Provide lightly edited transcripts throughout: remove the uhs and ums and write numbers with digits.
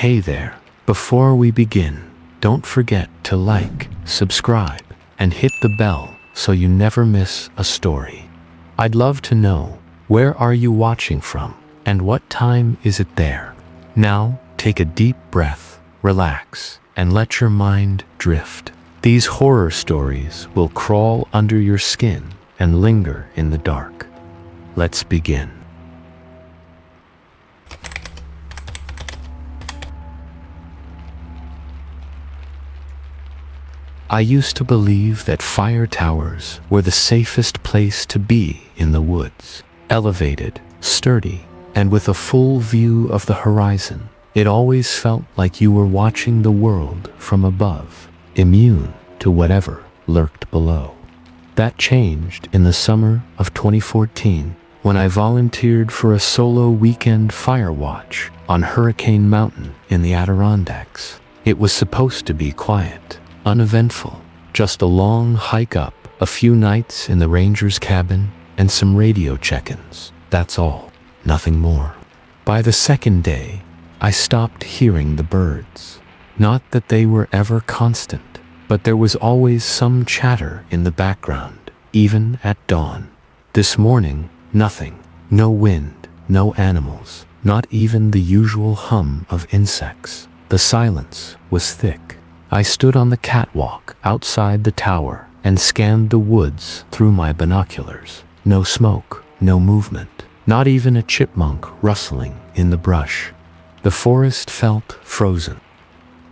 Hey there. Before we begin, don't forget to like, subscribe, and hit the bell so you never miss a story. I'd love to know, where are you watching from, and what time is it there? Now, take a deep breath, relax, and let your mind drift. These horror stories will crawl under your skin and linger in the dark. Let's begin. I used to believe that fire towers were the safest place to be in the woods. Elevated, sturdy, and with a full view of the horizon, it always felt like you were watching the world from above, immune to whatever lurked below. That changed in the summer of 2014 when I volunteered for a solo weekend fire watch on Hurricane Mountain in the Adirondacks. It was supposed to be quiet, uneventful, just a long hike up, a few nights in the ranger's cabin, and some radio check-ins. That's all, nothing more. By the second day, I stopped hearing the birds. Not that they were ever constant, but there was always some chatter in the background, even at dawn. This morning, nothing. No wind, no animals, not even the usual hum of insects. The silence was thick. I stood on the catwalk outside the tower and scanned the woods through my binoculars. No smoke, no movement, not even a chipmunk rustling in the brush. The forest felt frozen.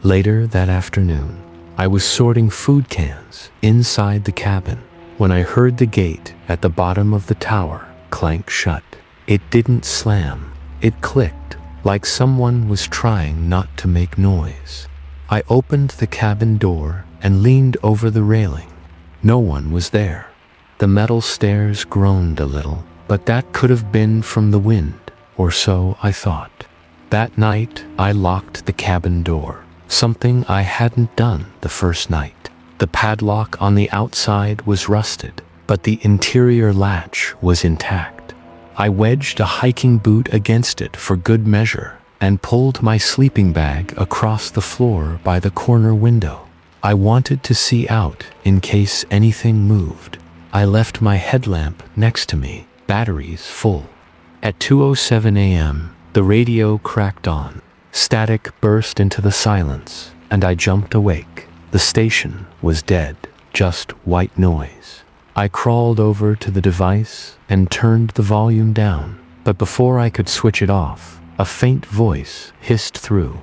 Later that afternoon, I was sorting food cans inside the cabin when I heard the gate at the bottom of the tower clank shut. It didn't slam, it clicked, like someone was trying not to make noise. I opened the cabin door and leaned over the railing. No one was there. The metal stairs groaned a little, but that could have been from the wind, or so I thought. That night, I locked the cabin door, something I hadn't done the first night. The padlock on the outside was rusted, but the interior latch was intact. I wedged a hiking boot against it for good measure and pulled my sleeping bag across the floor by the corner window. I wanted to see out in case anything moved. I left my headlamp next to me, batteries full. At 2:07 a.m., the radio cracked on. Static burst into the silence, and I jumped awake. The station was dead, just white noise. I crawled over to the device and turned the volume down, but before I could switch it off, a faint voice hissed through.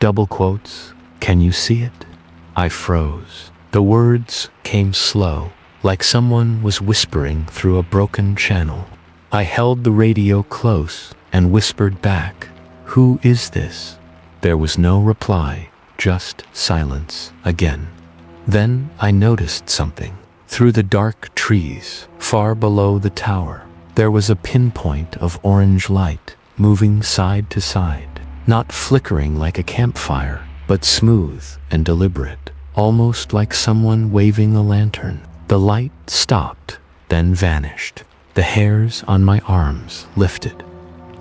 Double quotes, "Can you see it?" I froze. The words came slow, like someone was whispering through a broken channel. I held the radio close and whispered back, "Who is this?" There was no reply, just silence again. Then I noticed something. Through the dark trees, far below the tower, there was a pinpoint of orange light, moving side to side, not flickering like a campfire, but smooth and deliberate, almost like someone waving a lantern. The light stopped, then vanished. The hairs on my arms lifted.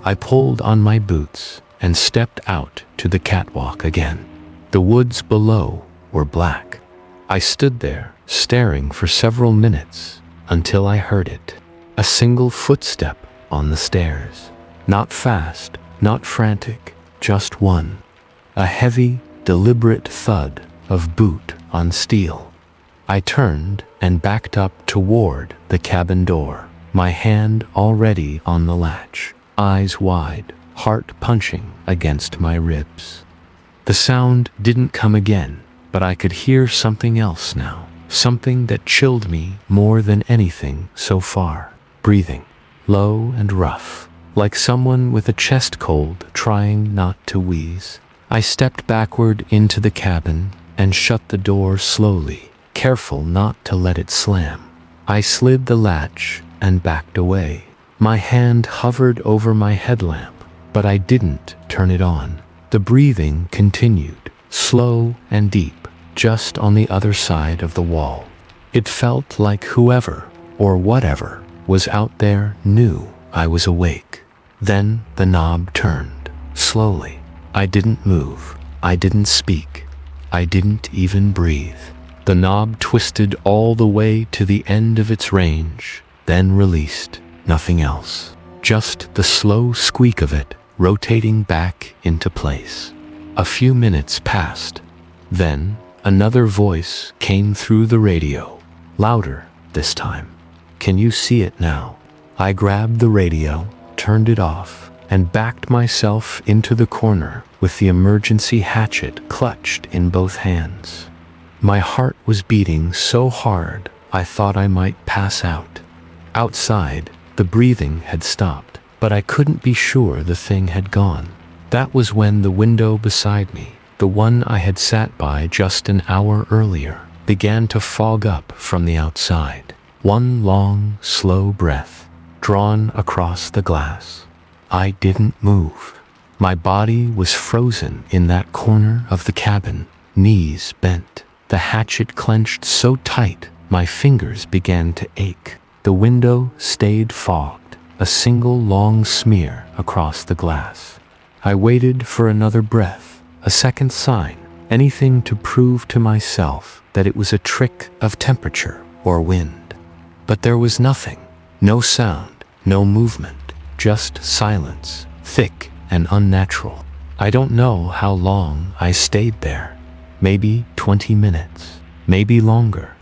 I pulled on my boots and stepped out to the catwalk again. The woods below were black. I stood there, staring for several minutes, until I heard it. A single footstep on the stairs. Not fast, not frantic, just one. A heavy, deliberate thud of boot on steel. I turned and backed up toward the cabin door, my hand already on the latch, eyes wide, heart punching against my ribs. The sound didn't come again, but I could hear something else now, something that chilled me more than anything so far. Breathing, low and rough, like someone with a chest cold trying not to wheeze. I stepped backward into the cabin and shut the door slowly, careful not to let it slam. I slid the latch and backed away. My hand hovered over my headlamp, but I didn't turn it on. The breathing continued, slow and deep, just on the other side of the wall. It felt like whoever, or whatever, was out there knew I was awake. Then the knob turned, slowly. I didn't move. I didn't speak. I didn't even breathe. The knob twisted all the way to the end of its range, then released. Nothing else. Just the slow squeak of it rotating back into place. A few minutes passed. Then another voice came through the radio, louder this time. Can you see it now? I grabbed the radio, turned it off, and backed myself into the corner with the emergency hatchet clutched in both hands. My heart was beating so hard I thought I might pass out. Outside, the breathing had stopped, but I couldn't be sure the thing had gone. That was when the window beside me, the one I had sat by just an hour earlier, began to fog up from the outside. One long, slow breath, drawn across the glass. I didn't move. My body was frozen in that corner of the cabin, knees bent, the hatchet clenched so tight my fingers began to ache. The window stayed fogged, a single long smear across the glass. I waited for another breath, a second sign, anything to prove to myself that it was a trick of temperature or wind. But there was nothing, no sound, no movement, just silence, thick and unnatural. I don't know how long I stayed there. Maybe 20 minutes, maybe longer.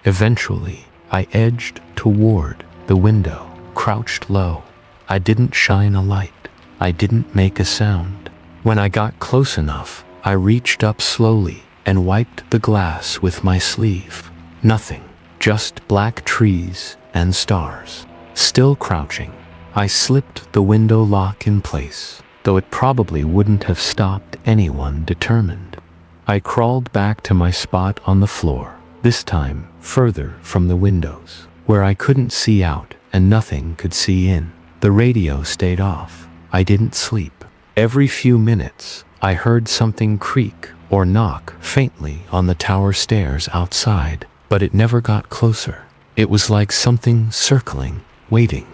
Eventually, I edged toward the window, crouched low. I didn't shine a light. I didn't make a sound. When I got close enough, I reached up slowly and wiped the glass with my sleeve. Nothing, just black trees and stars. Still crouching, I slipped the window lock in place, though it probably wouldn't have stopped anyone determined. I crawled back to my spot on the floor, this time further from the windows, where I couldn't see out and nothing could see in. The radio stayed off. I didn't sleep. Every few minutes, I heard something creak or knock faintly on the tower stairs outside, but it never got closer. It was like something circling, waiting.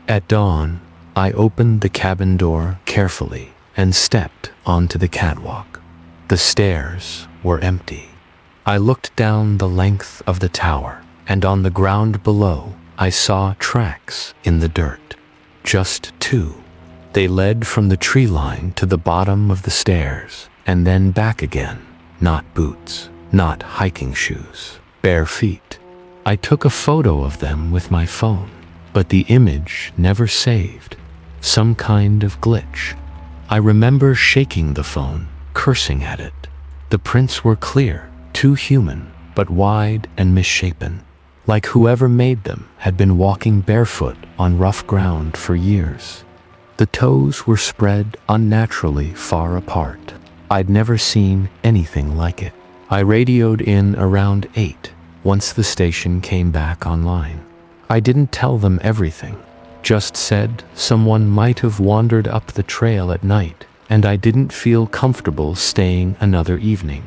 At dawn, I opened the cabin door carefully and stepped onto the catwalk. The stairs were empty. I looked down the length of the tower, and on the ground below, I saw tracks in the dirt. Just two. They led from the tree line to the bottom of the stairs, and then back again. Not boots, not hiking shoes, bare feet. I took a photo of them with my phone, but the image never saved. Some kind of glitch. I remember shaking the phone, cursing at it. The prints were clear, too human, but wide and misshapen, like whoever made them had been walking barefoot on rough ground for years. The toes were spread unnaturally far apart. I'd never seen anything like it. I radioed in around 8 once the station came back online. I didn't tell them everything, just said someone might have wandered up the trail at night, and I didn't feel comfortable staying another evening.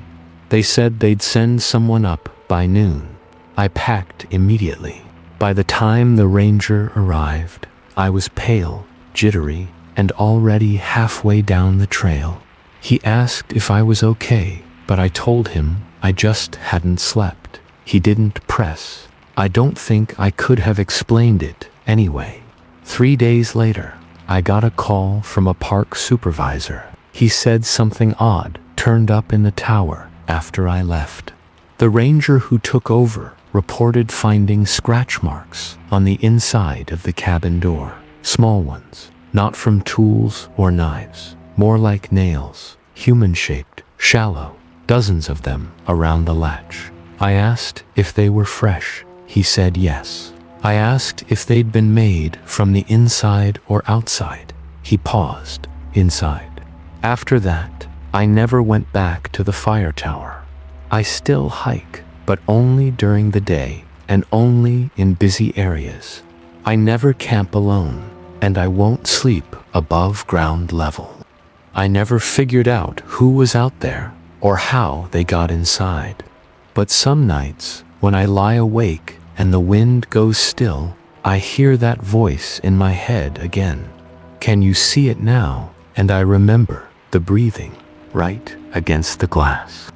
They said they'd send someone up by noon. I packed immediately. By the time the ranger arrived, I was pale, jittery, and already halfway down the trail. He asked if I was okay, but I told him I just hadn't slept. He didn't press. I don't think I could have explained it anyway. 3 days later, I got a call from a park supervisor. He said something odd turned up in the tower after I left. The ranger who took over reported finding scratch marks on the inside of the cabin door. Small ones, not from tools or knives, more like nails, human-shaped, shallow, dozens of them around the latch. I asked if they were fresh. He said yes. I asked if they'd been made from the inside or outside. He paused. Inside. After that, I never went back to the fire tower. I still hike, but only during the day and only in busy areas. I never camp alone, and I won't sleep above ground level. I never figured out who was out there or how they got inside. But some nights, when I lie awake and the wind goes still, I hear that voice in my head again. Can you see it now? And I remember the breathing, right against the glass.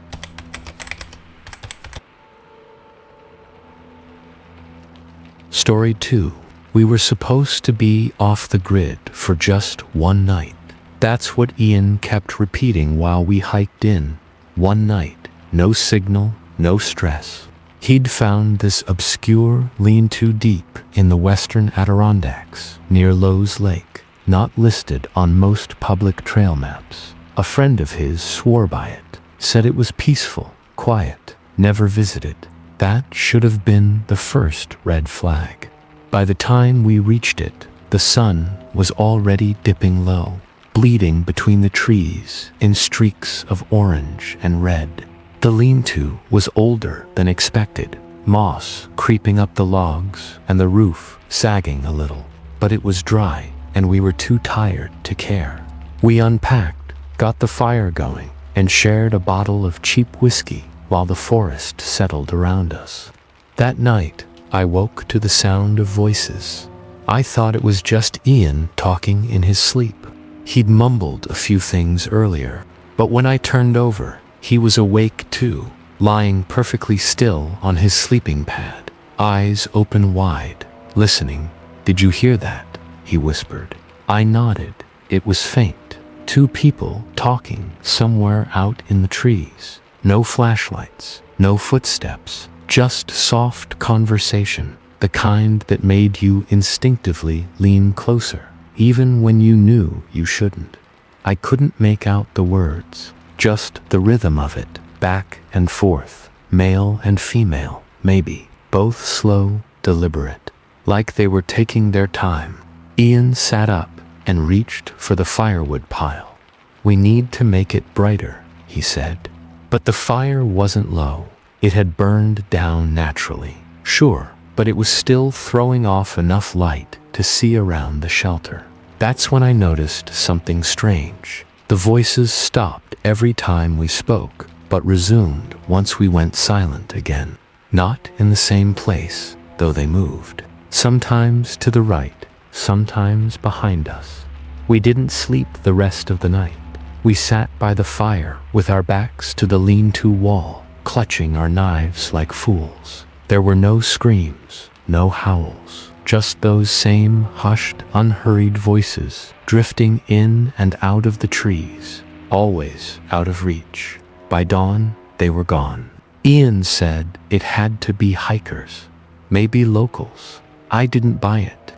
Story 2. We were supposed to be off the grid for just one night. That's what Ian kept repeating while we hiked in. One night, no signal, no stress. He'd found this obscure lean-to deep in the western Adirondacks, near Lowe's Lake, not listed on most public trail maps. A friend of his swore by it, said it was peaceful, quiet, never visited. That should have been the first red flag. By the time we reached it, the sun was already dipping low, bleeding between the trees in streaks of orange and red. The lean-to was older than expected, moss creeping up the logs and the roof sagging a little. But it was dry, and we were too tired to care. We unpacked, got the fire going, and shared a bottle of cheap whiskey while the forest settled around us. That night, I woke to the sound of voices. I thought it was just Ian talking in his sleep. He'd mumbled a few things earlier, but when I turned over, he was awake too, lying perfectly still on his sleeping pad, eyes open wide, listening. "Did you hear that?" he whispered. I nodded. It was faint. 2 people talking somewhere out in the trees. No flashlights, no footsteps, just soft conversation, the kind that made you instinctively lean closer, even when you knew you shouldn't. I couldn't make out the words, just the rhythm of it, back and forth, male and female, maybe, both slow, deliberate, like they were taking their time. Ian sat up and reached for the firewood pile. "We need to make it brighter," he said. But the fire wasn't low. It had burned down naturally, sure, but it was still throwing off enough light to see around the shelter. That's when I noticed something strange. The voices stopped every time we spoke, but resumed once we went silent again. Not in the same place, though they moved. Sometimes to the right, sometimes behind us. We didn't sleep the rest of the night. We sat by the fire with our backs to the lean-to wall, clutching our knives like fools. There were no screams, no howls, just those same hushed, unhurried voices drifting in and out of the trees, always out of reach. By dawn, they were gone. Ian said it had to be hikers, maybe locals. I didn't buy it.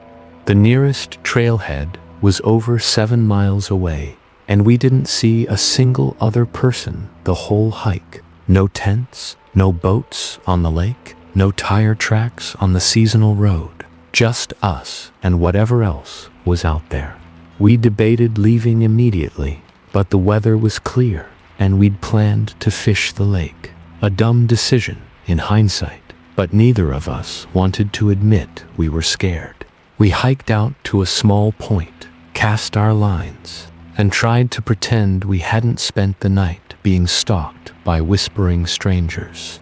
The nearest trailhead was over 7 miles away, and we didn't see a single other person the whole hike. No tents, no boats on the lake, no tire tracks on the seasonal road. Just us and whatever else was out there. We debated leaving immediately, but the weather was clear, and we'd planned to fish the lake. A dumb decision in hindsight, but neither of us wanted to admit we were scared. We hiked out to a small point, cast our lines, and tried to pretend we hadn't spent the night being stalked by whispering strangers.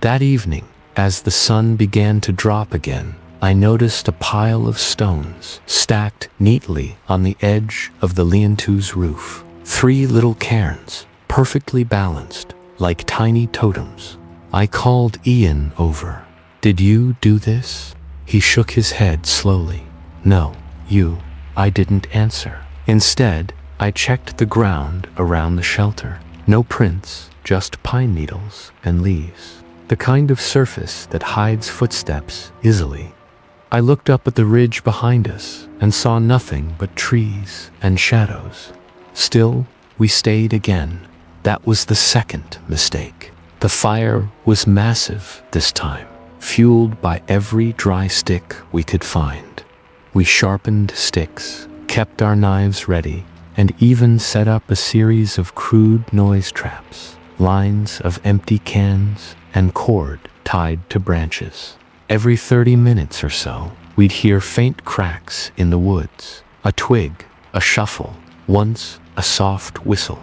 That evening, as the sun began to drop again, I noticed a pile of stones stacked neatly on the edge of the lean-to's roof. 3 little cairns, perfectly balanced, like tiny totems. I called Ian over. "Did you do this?" He shook his head slowly. "No, you." I didn't answer. Instead, I checked the ground around the shelter. No prints, just pine needles and leaves. The kind of surface that hides footsteps easily. I looked up at the ridge behind us and saw nothing but trees and shadows. Still, we stayed again. That was the second mistake. The fire was massive this time, fueled by every dry stick we could find. We sharpened sticks, kept our knives ready, and even set up a series of crude noise traps, lines of empty cans and cord tied to branches. Every 30 minutes or so, we'd hear faint cracks in the woods, a twig, a shuffle, once a soft whistle.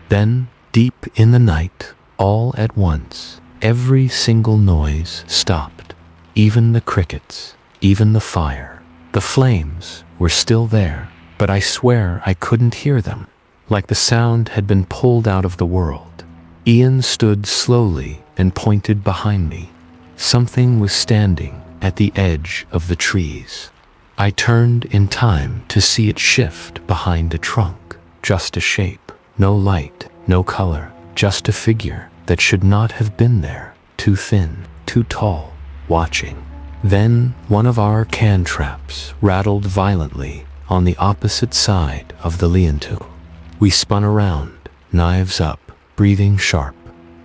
Then, deep in the night, all at once, every single noise stopped, even the crickets, even the fire. The flames were still there, but I swear I couldn't hear them. like the sound had been pulled out of the world. Ian stood slowly and pointed behind me. Something was standing at the edge of the trees. I turned in time to see it shift behind a trunk, just a shape, no light, no color, just a figure that should not have been there, too thin, too tall, watching. Then one of our can traps rattled violently on the opposite side of the lean-to. We spun around, knives up, breathing sharp.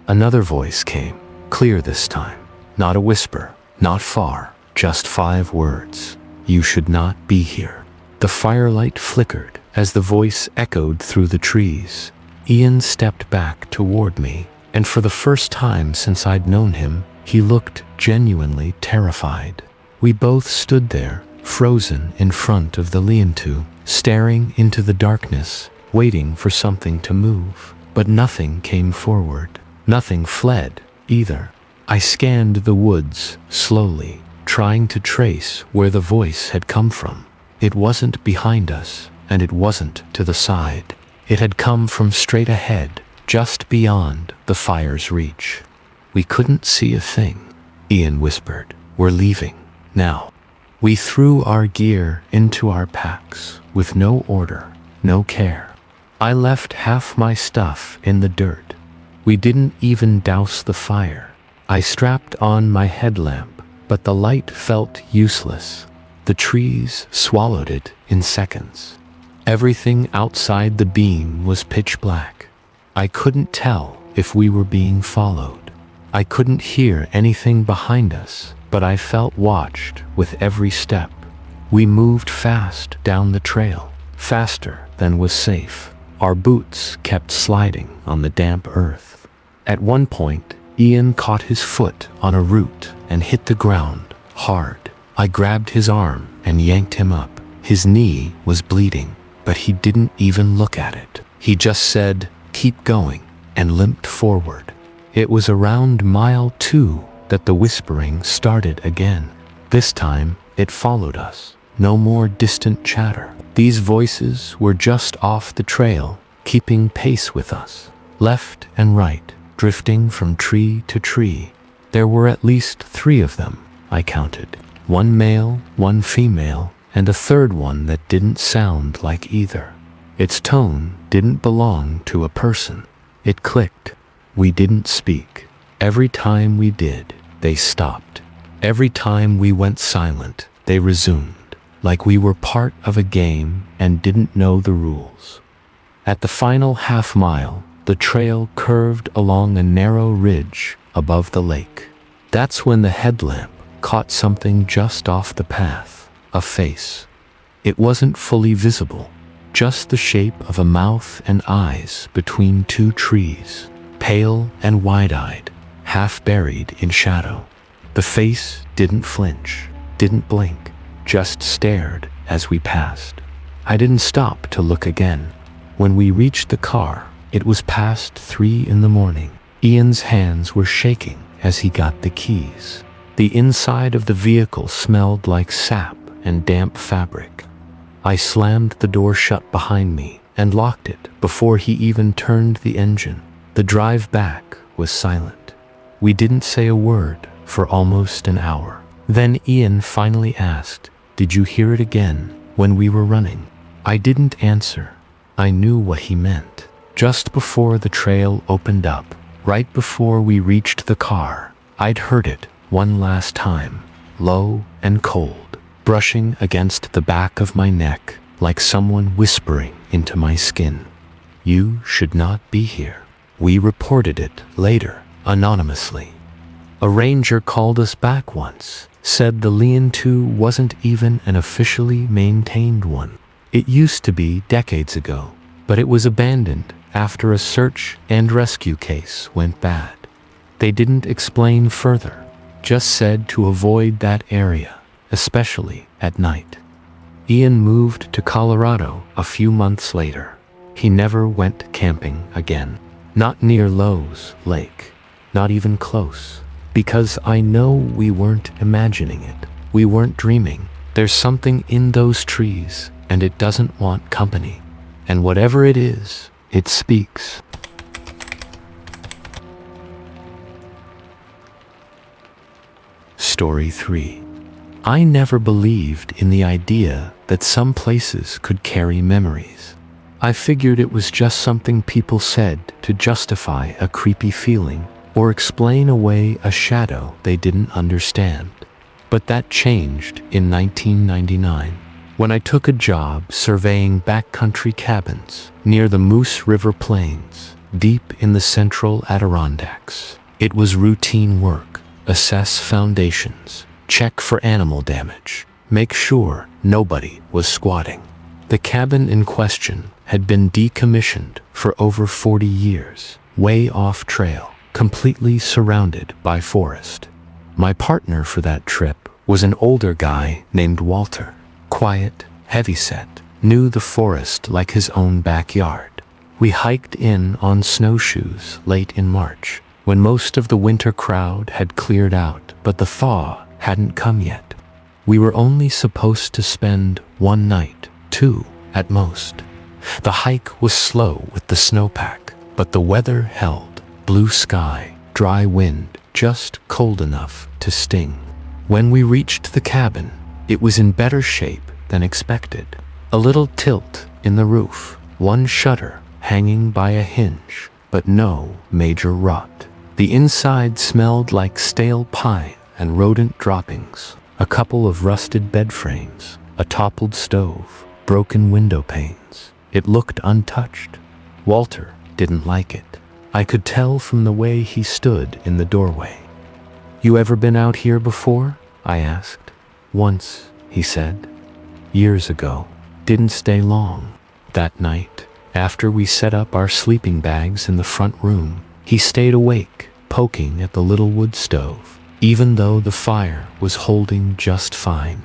Another voice came, clear this time. Not a whisper, not far, just 5 words. You should not be here. The firelight flickered as the voice echoed through the trees. Ian stepped back toward me, and for the first time since I'd known him, he looked genuinely terrified. We both stood there, frozen in front of the lean-to, staring into the darkness, waiting for something to move. But nothing came forward. Nothing fled, either. I scanned the woods slowly, trying to trace where the voice had come from. It wasn't behind us, and it wasn't to the side. It had come from straight ahead, just beyond the fire's reach. We couldn't see a thing. Ian whispered, "We're leaving, now." We threw our gear into our packs, with no order, no care. I left half my stuff in the dirt. We didn't even douse the fire. I strapped on my headlamp, but the light felt useless. The trees swallowed it in seconds. Everything outside the beam was pitch black. I couldn't tell if we were being followed. I couldn't hear anything behind us, but I felt watched with every step. We moved fast down the trail, faster than was safe. Our boots kept sliding on the damp earth. At one point, Ian caught his foot on a root and hit the ground hard. I grabbed his arm and yanked him up. His knee was bleeding, but he didn't even look at it. He just said, "Keep going," and limped forward. It was around mile 2 that the whispering started again. This time, it followed us. No more distant chatter. These voices were just off the trail, keeping pace with us, left and right, drifting from tree to tree. There were at least 3 of them, I counted. 1 male, 1 female, and a third one that didn't sound like either. Its tone didn't belong to a person. It clicked. We didn't speak. Every time we did, they stopped. Every time we went silent, they resumed, like we were part of a game and didn't know the rules. At the final half mile, the trail curved along a narrow ridge above the lake. That's when the headlamp caught something just off the path, a face. It wasn't fully visible, just the shape of a mouth and eyes between 2 trees, pale and wide-eyed, half buried in shadow. The face didn't flinch, didn't blink, just stared as we passed. I didn't stop to look again. When we reached the car, it was past 3 in the morning. Ian's hands were shaking as he got the keys. The inside of the vehicle smelled like sap and damp fabric. I slammed the door shut behind me and locked it before he even turned the engine. The drive back was silent. We didn't say a word for almost an hour. Then Ian finally asked, "Did you hear it again when we were running?" I didn't answer. I knew what he meant. Just before the trail opened up, right before we reached the car, I'd heard it one last time, low and cold, brushing against the back of my neck like someone whispering into my skin. "You should not be here." We reported it later, anonymously. A ranger called us back once, said the lean-to wasn't even an officially maintained one. It used to be decades ago, but it was abandoned after a search and rescue case went bad. They didn't explain further, just said to avoid that area, especially at night. Ian moved to Colorado a few months later. He never went camping again. Not near Lowe's Lake, not even close. Because I know we weren't imagining it. We weren't dreaming. There's something in those trees, and it doesn't want company. And whatever it is, it speaks. Story 3. I never believed in the idea that some places could carry memories. I figured it was just something people said to justify a creepy feeling or explain away a shadow they didn't understand. But that changed in 1999 when I took a job surveying backcountry cabins near the Moose River Plains, deep in the central Adirondacks. It was routine work: assess foundations, check for animal damage, make sure nobody was squatting. The cabin in question had been decommissioned for over 40 years, way off trail, completely surrounded by forest. My partner for that trip was an older guy named Walter. Quiet, heavyset, knew the forest like his own backyard. We hiked in on snowshoes late in March, when most of the winter crowd had cleared out, but the thaw hadn't come yet. We were only supposed to spend one night, 2 at most. The hike was slow with the snowpack, but the weather held. Blue sky, dry wind, just cold enough to sting. When we reached the cabin, it was in better shape than expected. A little tilt in the roof, one shutter hanging by a hinge, but no major rot. The inside smelled like stale pine and rodent droppings, a couple of rusted bed frames, a toppled stove, broken window panes. It looked untouched. Walter didn't like it. I could tell from the way he stood in the doorway. "You ever been out here before?" I asked. "Once," he said. "Years ago. Didn't stay long." That night, after we set up our sleeping bags in the front room, he stayed awake, poking at the little wood stove, even though the fire was holding just fine.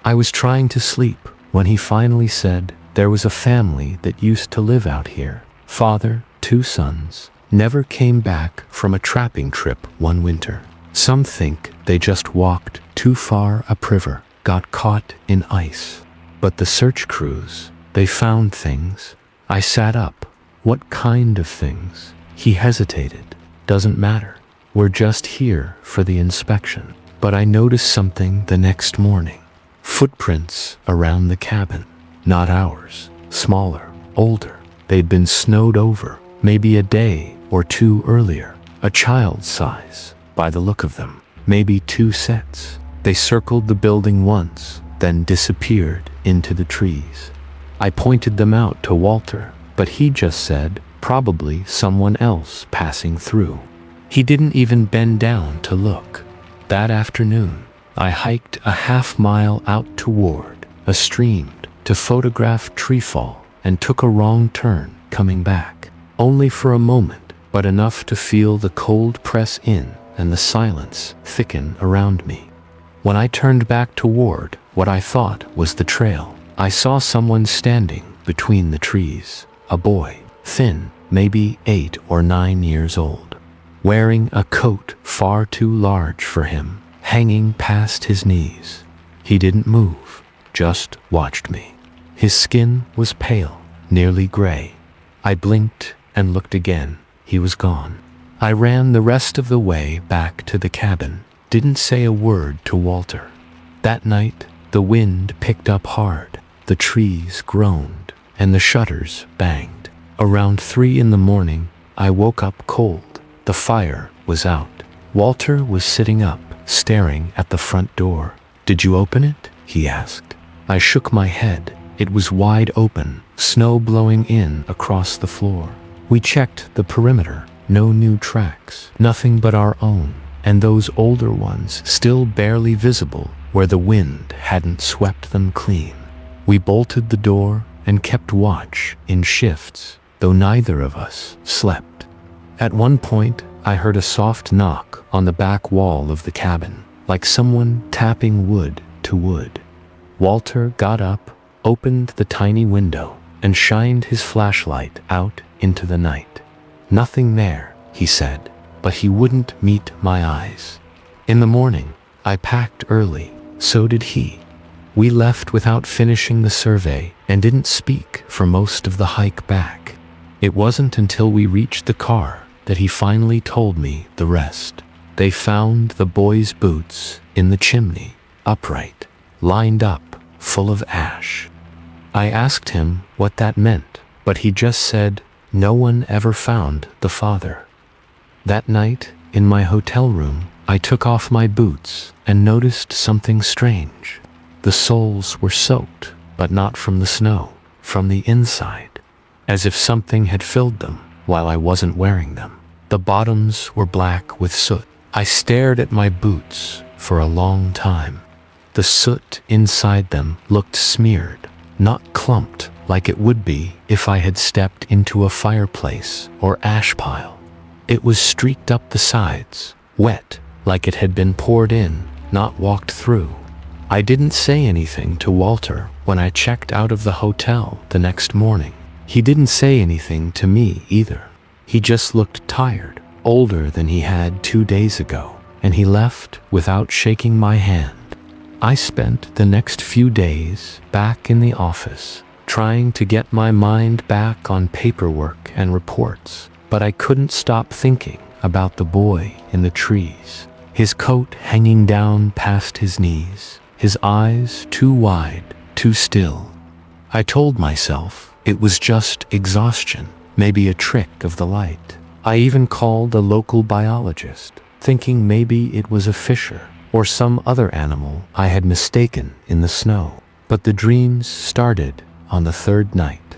I was trying to sleep when he finally said there was a family that used to live out here. Father, 2 sons, never came back from a trapping trip one winter. Some think they just walked too far upriver, got caught in ice. But the search crews, they found things. I sat up. "What kind of things?" He hesitated. "Doesn't matter. We're just here for the inspection." But I noticed something the next morning. Footprints around the cabin. Not ours. Smaller, older. They'd been snowed over, maybe a day or 2 earlier. A child's size, by the look of them. Maybe 2 sets. They circled the building once, then disappeared into the trees. I pointed them out to Walter, but he just said, probably someone else passing through. He didn't even bend down to look. That afternoon, I hiked a half-mile out toward a stream to photograph treefall and took a wrong turn coming back. Only for a moment, but enough to feel the cold press in and the silence thicken around me. When I turned back toward what I thought was the trail, I saw someone standing between the trees. A boy, thin, maybe 8 or 9 years old, wearing a coat far too large for him, hanging past his knees. He didn't move, just watched me. His skin was pale, nearly gray. I blinked and looked again. He was gone. I ran the rest of the way back to the cabin, didn't say a word to Walter. That night, the wind picked up hard, the trees groaned, and the shutters banged. Around 3 in the morning, I woke up cold. The fire was out. Walter was sitting up, staring at the front door. "Did you open it?" he asked. I shook my head. It was wide open, snow blowing in across the floor. We checked the perimeter. No new tracks, nothing but our own, and those older ones still barely visible where the wind hadn't swept them clean. We bolted the door and kept watch in shifts, though neither of us slept. At one point, I heard a soft knock on the back wall of the cabin, like someone tapping wood to wood. Walter got up, opened the tiny window, and shined his flashlight out into the night. "Nothing there," he said, but he wouldn't meet my eyes. In the morning, I packed early, so did he. We left without finishing the survey and didn't speak for most of the hike back. It wasn't until we reached the car that he finally told me the rest. They found the boy's boots in the chimney, upright, lined up, full of ash. I asked him what that meant, but he just said, "No one ever found the father." That night, in my hotel room, I took off my boots and noticed something strange. The soles were soaked, but not from the snow, from the inside, as if something had filled them while I wasn't wearing them. The bottoms were black with soot. I stared at my boots for a long time. The soot inside them looked smeared, not clumped like it would be if I had stepped into a fireplace or ash pile. It was streaked up the sides, wet, like it had been poured in, not walked through. I didn't say anything to Walter when I checked out of the hotel the next morning. He didn't say anything to me either. He just looked tired, older than he had 2 days ago, and he left without shaking my hand. I spent the next few days back in the office, trying to get my mind back on paperwork and reports, but I couldn't stop thinking about the boy in the trees, his coat hanging down past his knees, his eyes too wide, too still. I told myself it was just exhaustion, maybe a trick of the light. I even called a local biologist, thinking maybe it was a fisher or some other animal I had mistaken in the snow. But the dreams started on the third night.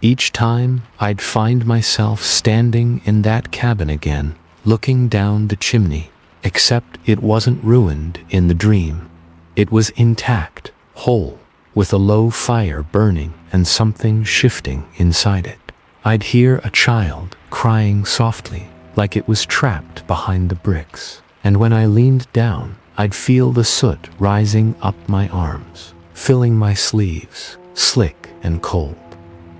Each time I'd find myself standing in that cabin again, looking down the chimney, except it wasn't ruined in the dream. It was intact, whole, with a low fire burning and something shifting inside it. I'd hear a child crying softly, like it was trapped behind the bricks, and when I leaned down, I'd feel the soot rising up my arms, filling my sleeves, slick and cold.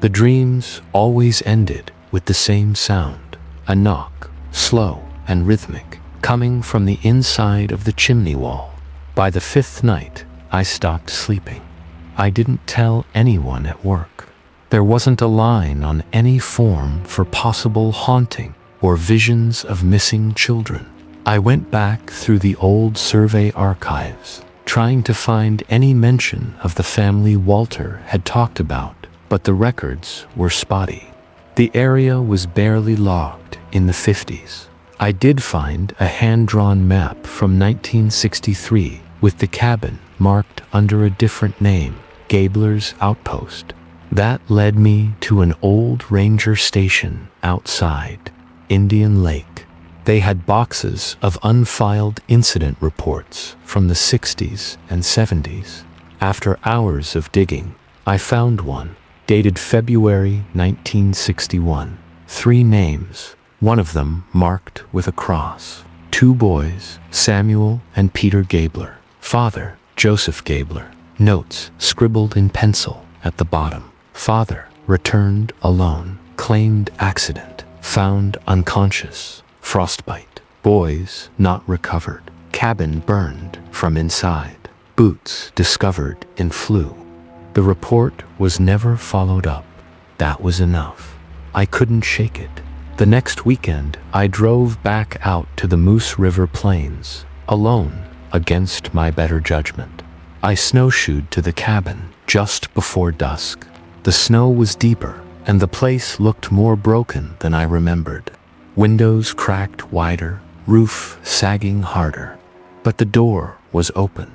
The dreams always ended with the same sound, a knock, slow and rhythmic, coming from the inside of the chimney wall. By the 5th night, I stopped sleeping. I didn't tell anyone at work. There wasn't a line on any form for possible haunting or visions of missing children. I went back through the old survey archives, trying to find any mention of the family Walter had talked about, but the records were spotty. The area was barely logged in the 50s. I did find a hand-drawn map from 1963 with the cabin marked under a different name, Gabler's Outpost. That led me to an old ranger station outside, Indian Lake. They had boxes of unfiled incident reports from the 60s and 70s. After hours of digging, I found one, dated February 1961. 3 names, one of them marked with a cross. 2 boys, Samuel and Peter Gabler. Father, Joseph Gabler. Notes scribbled in pencil at the bottom. Father, returned alone. Claimed accident. Found unconscious. Frostbite. Boys, not recovered. Cabin burned from inside. Boots discovered in flue. The report was never followed up. That was enough. I couldn't shake it. The next weekend, I drove back out to the Moose River Plains, alone, against my better judgment. I snowshoed to the cabin just before dusk. The snow was deeper, and the place looked more broken than I remembered. Windows cracked wider, roof sagging harder. But the door was open.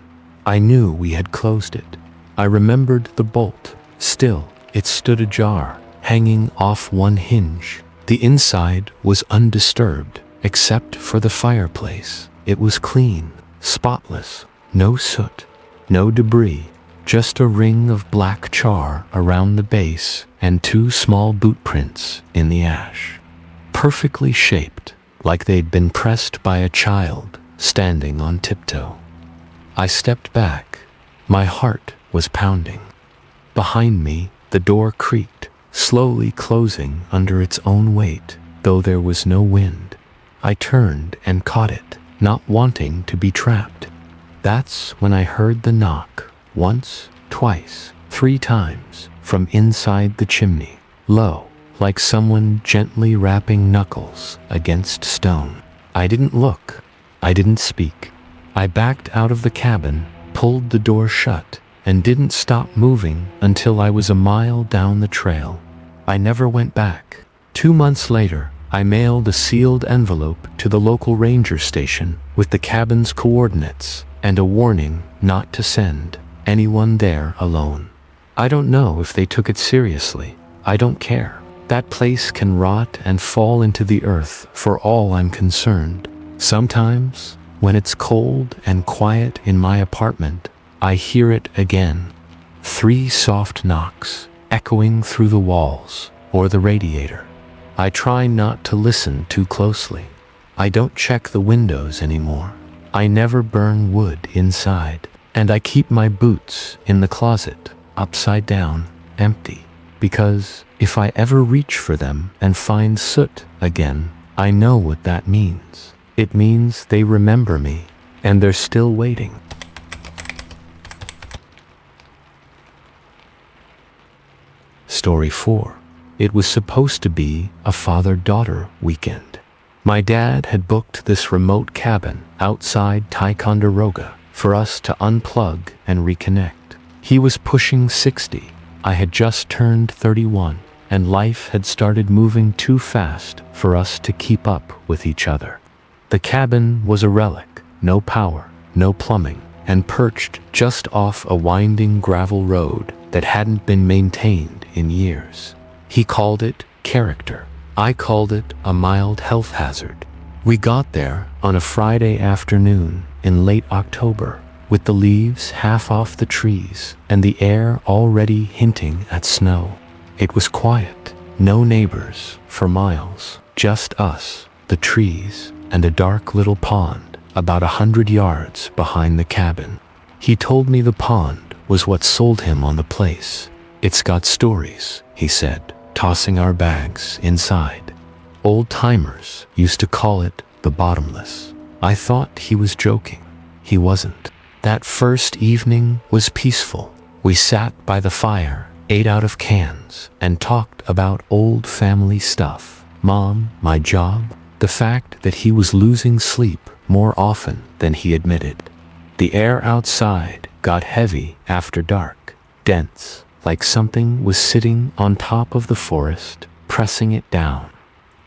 I knew we had closed it. I remembered the bolt. Still, it stood ajar, hanging off one hinge. The inside was undisturbed, except for the fireplace. It was clean, spotless, no soot, no debris, just a ring of black char around the base and 2 small boot prints in the ash. Perfectly shaped, like they'd been pressed by a child standing on tiptoe. I stepped back. My heart was pounding. Behind me, the door creaked, slowly closing under its own weight, though there was no wind. I turned and caught it, not wanting to be trapped. That's when I heard the knock, once, twice, 3 times, from inside the chimney. Low, like someone gently rapping knuckles against stone. I didn't look. I didn't speak. I backed out of the cabin, pulled the door shut, and didn't stop moving until I was a mile down the trail. I never went back. 2 months later, I mailed a sealed envelope to the local ranger station with the cabin's coordinates and a warning not to send anyone there alone. I don't know if they took it seriously. I don't care. That place can rot and fall into the earth for all I'm concerned. Sometimes, when it's cold and quiet in my apartment, I hear it again. 3 soft knocks echoing through the walls or the radiator. I try not to listen too closely. I don't check the windows anymore. I never burn wood inside, and I keep my boots in the closet, upside down, empty. Because if I ever reach for them and find soot again, I know what that means. It means they remember me, and they're still waiting. Story 4. It was supposed to be a father-daughter weekend. My dad had booked this remote cabin outside Ticonderoga for us to unplug and reconnect. He was pushing 60. I had just turned 31, and life had started moving too fast for us to keep up with each other. The cabin was a relic, no power, no plumbing, and perched just off a winding gravel road that hadn't been maintained in years. He called it character. I called it a mild health hazard. We got there on a Friday afternoon in late October, with the leaves half off the trees and the air already hinting at snow. It was quiet, no neighbors for miles, just us, the trees, and a dark little pond about 100 yards behind the cabin. He told me the pond was what sold him on the place. It's got stories, he said, tossing our bags inside. Old-timers used to call it the bottomless. I thought he was joking. He wasn't. That first evening was peaceful. We sat by the fire, ate out of cans, and talked about old family stuff. Mom, my job, the fact that he was losing sleep more often than he admitted. The air outside got heavy after dark, dense, like something was sitting on top of the forest, pressing it down.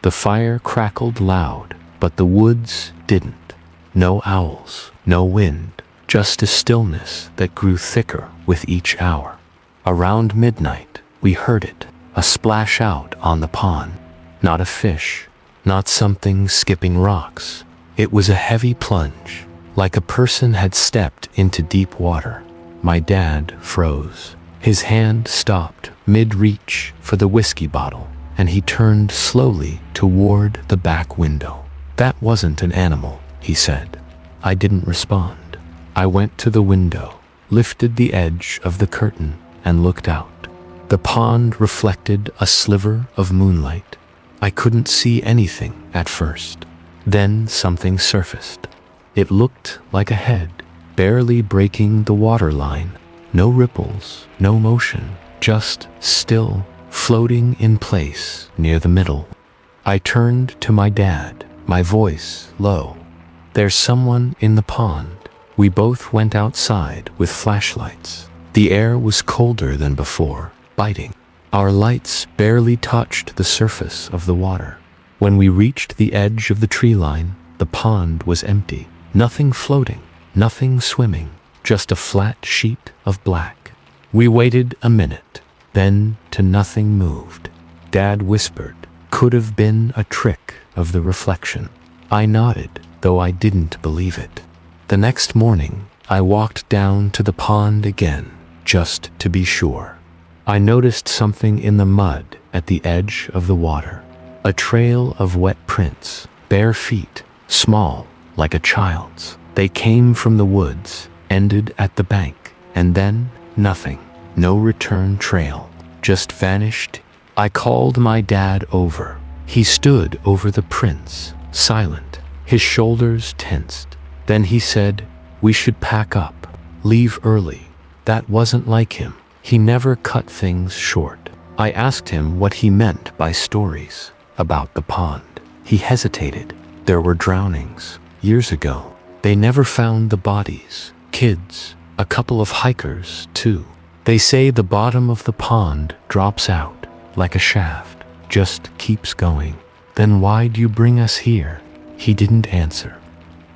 The fire crackled loud, but the woods didn't. No owls, no wind, just a stillness that grew thicker with each hour. Around midnight, we heard it, a splash out on the pond. Not a fish, not something skipping rocks. It was a heavy plunge, like a person had stepped into deep water. My dad froze. His hand stopped mid-reach for the whiskey bottle, and he turned slowly toward the back window. That wasn't an animal, he said. I didn't respond. I went to the window, lifted the edge of the curtain, and looked out. The pond reflected a sliver of moonlight. I couldn't see anything at first. Then something surfaced. It looked like a head, barely breaking the water line. No ripples, no motion, just still, floating in place near the middle. I turned to my dad, my voice low. There's someone in the pond. We both went outside with flashlights. The air was colder than before, biting. Our lights barely touched the surface of the water. When we reached the edge of the tree line, the pond was empty. Nothing floating, nothing swimming, just a flat sheet of black. We waited a minute, then to nothing moved. Dad whispered, "Could have been a trick of the reflection." I nodded, though I didn't believe it. The next morning, I walked down to the pond again, just to be sure. I noticed something in the mud at the edge of the water. A trail of wet prints, bare feet, small, like a child's. They came from the woods, ended at the bank, and then nothing. No return trail, just vanished. I called my dad over. He stood over the prints, silent, his shoulders tensed. Then he said, "We should pack up, leave early." That wasn't like him. He never cut things short. I asked him what he meant by stories about the pond. He hesitated. There were drownings years ago. They never found the bodies. Kids, a couple of hikers, too. They say the bottom of the pond drops out like a shaft, just keeps going. Then why'd you bring us here? He didn't answer.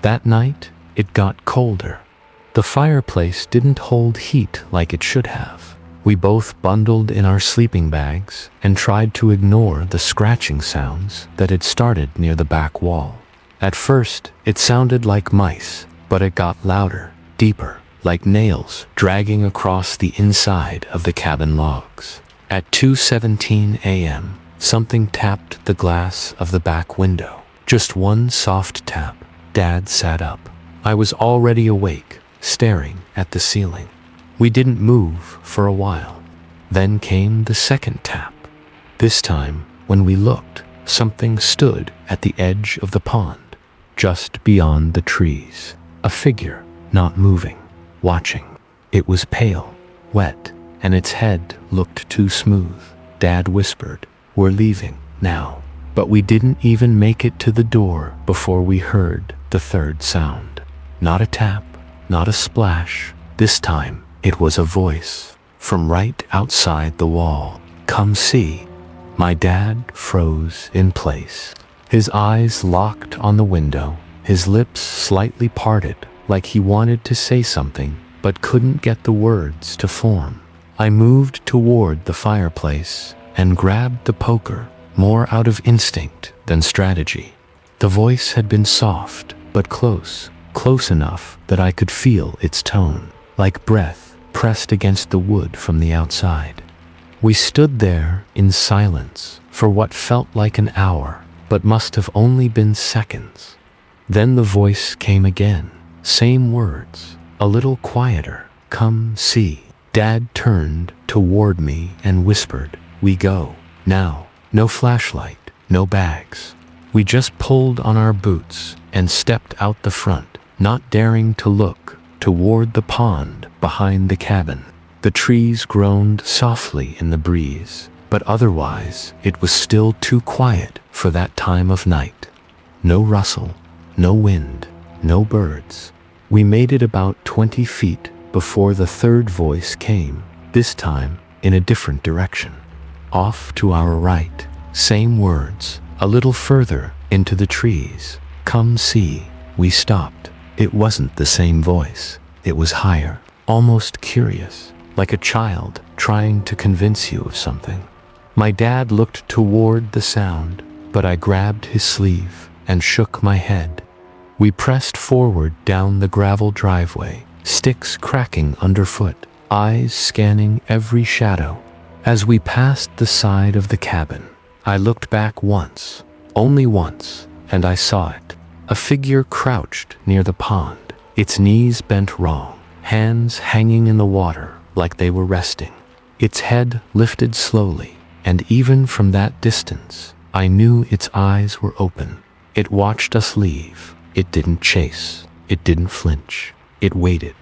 That night, it got colder. The fireplace didn't hold heat like it should have. We both bundled in our sleeping bags and tried to ignore the scratching sounds that had started near the back wall. At first, it sounded like mice, but it got louder, deeper, like nails dragging across the inside of the cabin logs. At 2:17 a.m., something tapped the glass of the back window. Just one soft tap. Dad sat up. I was already awake, staring at the ceiling. We didn't move for a while. Then came the second tap. This time, when we looked, something stood at the edge of the pond, just beyond the trees. A figure, not moving, watching. It was pale, wet, and its head looked too smooth. Dad whispered, "We're leaving now." But we didn't even make it to the door before we heard the third sound. Not a tap, not a splash. This time, it was a voice from right outside the wall. "Come see." My dad froze in place. His eyes locked on the window, his lips slightly parted like he wanted to say something but couldn't get the words to form. I moved toward the fireplace and grabbed the poker, more out of instinct than strategy. The voice had been soft but close enough that I could feel its tone, like breath pressed against the wood from the outside. We stood there in silence for what felt like an hour, but must have only been seconds. Then the voice came again, same words, a little quieter. "Come see." Dad turned toward me and whispered, "We go, now." No flashlight, no bags. We just pulled on our boots and stepped out the front, not daring to look toward the pond behind the cabin. The trees groaned softly in the breeze, but otherwise it was still too quiet for that time of night. No rustle, no wind, no birds. We made it about 20 feet before the third voice came, this time in a different direction. Off to our right, same words, a little further into the trees. "Come see." We stopped. It wasn't the same voice. It was higher, almost curious, like a child trying to convince you of something. My dad looked toward the sound, but I grabbed his sleeve and shook my head. We pressed forward down the gravel driveway, sticks cracking underfoot, eyes scanning every shadow. As we passed the side of the cabin, I looked back once, only once, and I saw it. A figure crouched near the pond, its knees bent wrong, hands hanging in the water like they were resting. Its head lifted slowly, and even from that distance, I knew its eyes were open. It watched us leave. It didn't chase. It didn't flinch. It waited.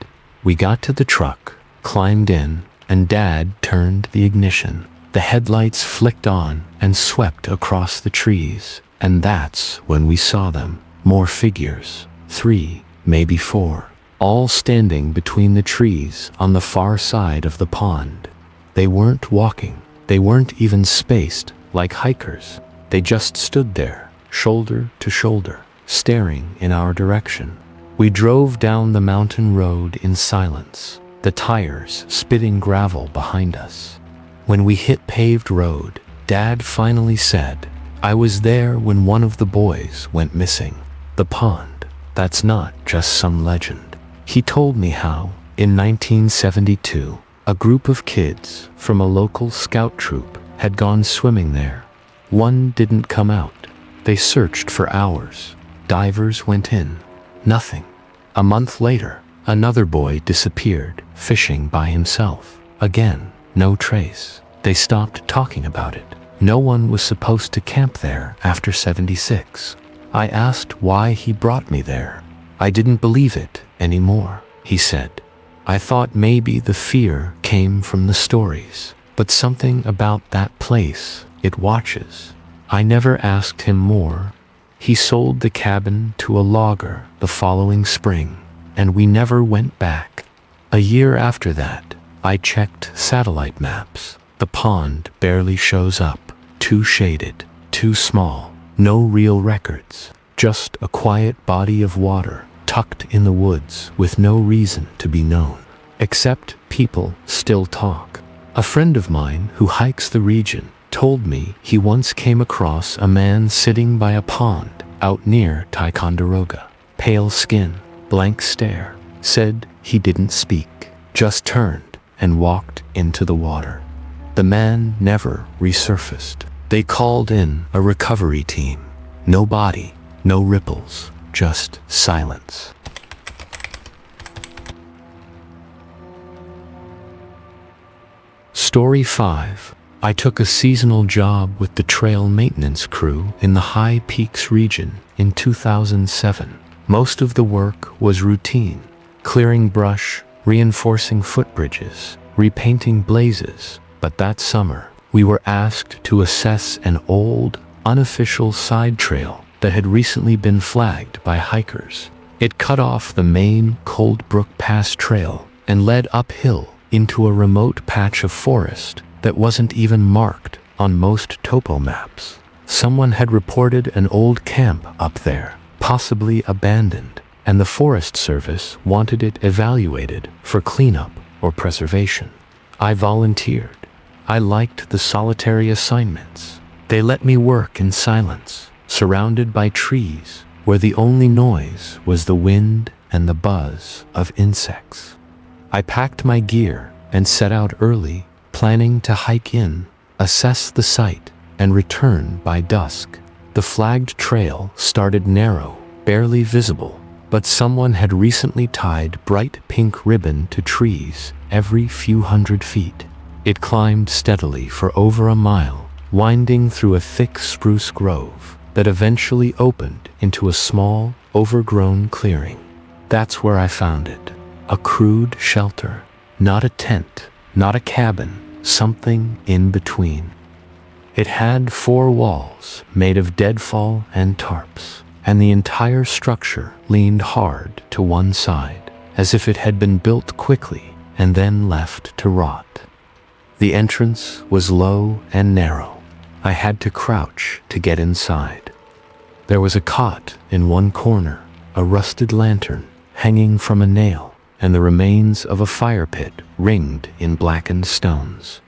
We got to the truck, climbed in, and Dad turned the ignition. The headlights flicked on and swept across the trees, and that's when we saw them. More figures, 3, maybe 4, all standing between the trees on the far side of the pond. They weren't walking. They weren't even spaced like hikers. They just stood there, shoulder to shoulder, staring in our direction. We drove down the mountain road in silence, the tires spitting gravel behind us. When we hit paved road, Dad finally said, "I was there when one of the boys went missing. The pond, that's not just some legend." He told me how, in 1972, a group of kids from a local scout troop had gone swimming there. One didn't come out. They searched for hours. Divers went in. Nothing. A month later, another boy disappeared, fishing by himself. Again, no trace. They stopped talking about it. No one was supposed to camp there after 76. I asked why he brought me there. I didn't believe it anymore, he said. I thought maybe the fear came from the stories, But something about that place, it watches. I never asked him more. He sold the cabin to a logger the following spring, and we never went back. A year after that, I checked satellite maps. The pond barely shows up, too shaded, too small, no real records, just a quiet body of water tucked in the woods with no reason to be known. Except people still talk. A friend of mine who hikes the region told me he once came across a man sitting by a pond out near Ticonderoga. Pale skin, blank stare, said he didn't speak, just turned and walked into the water. The man never resurfaced. They called in a recovery team. No body, no ripples, just silence. Story 5. I took a seasonal job with the trail maintenance crew in the High Peaks region in 2007. Most of the work was routine, clearing brush, reinforcing footbridges, repainting blazes. But that summer, we were asked to assess an old, unofficial side trail that had recently been flagged by hikers. It cut off the main Cold Brook Pass trail and led uphill into a remote patch of forest that wasn't even marked on most topo maps. Someone had reported an old camp up there, possibly abandoned, and the Forest Service wanted it evaluated for cleanup or preservation. I volunteered. I liked the solitary assignments. They let me work in silence, surrounded by trees, where the only noise was the wind and the buzz of insects. I packed my gear and set out early, planning to hike in, assess the site, and return by dusk. The flagged trail started narrow, barely visible, but someone had recently tied bright pink ribbon to trees every few hundred feet. It climbed steadily for over a mile, winding through a thick spruce grove that eventually opened into a small, overgrown clearing. That's where I found it. A crude shelter. Not a tent, not a cabin, something in between. It had 4 walls made of deadfall and tarps, and the entire structure leaned hard to one side, as if it had been built quickly and then left to rot. The entrance was low and narrow. I had to crouch to get inside. There was a cot in one corner, a rusted lantern hanging from a nail, and the remains of a fire pit ringed in blackened stones.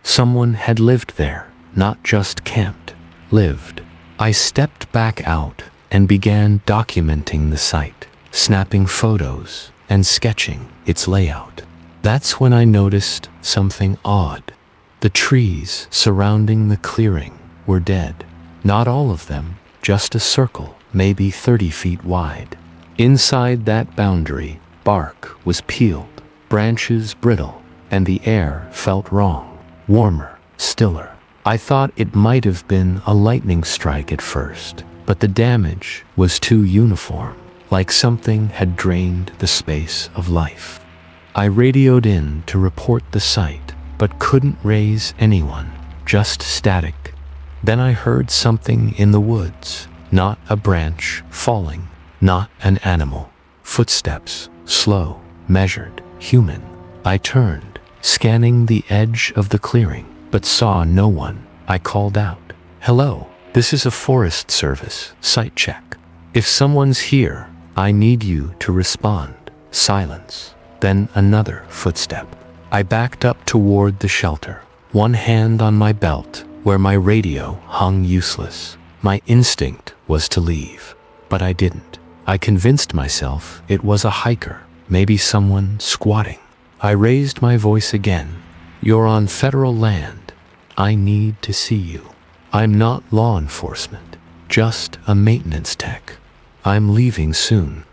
Someone had lived there, not just camped, lived. I stepped back out and began documenting the site, snapping photos and sketching its layout. That's when I noticed something odd. The trees surrounding the clearing were dead. Not all of them, just a circle, maybe 30 feet wide. Inside that boundary, bark was peeled, branches brittle, and the air felt wrong, warmer, stiller. I thought it might have been a lightning strike at first, but the damage was too uniform, like something had drained the space of life. I radioed in to report the site, but couldn't raise anyone, just static. Then I heard something in the woods, not a branch falling, not an animal. Footsteps, slow, measured, human. I turned, scanning the edge of the clearing, but saw no one. I called out, "Hello, this is a Forest Service site check. If someone's here, I need you to respond." Silence. Then another footstep. I backed up toward the shelter, one hand on my belt, where my radio hung useless. My instinct was to leave, but I didn't. I convinced myself it was a hiker, maybe someone squatting. I raised my voice again. "You're on federal land. I need to see you. I'm not law enforcement, just a maintenance tech. I'm leaving soon."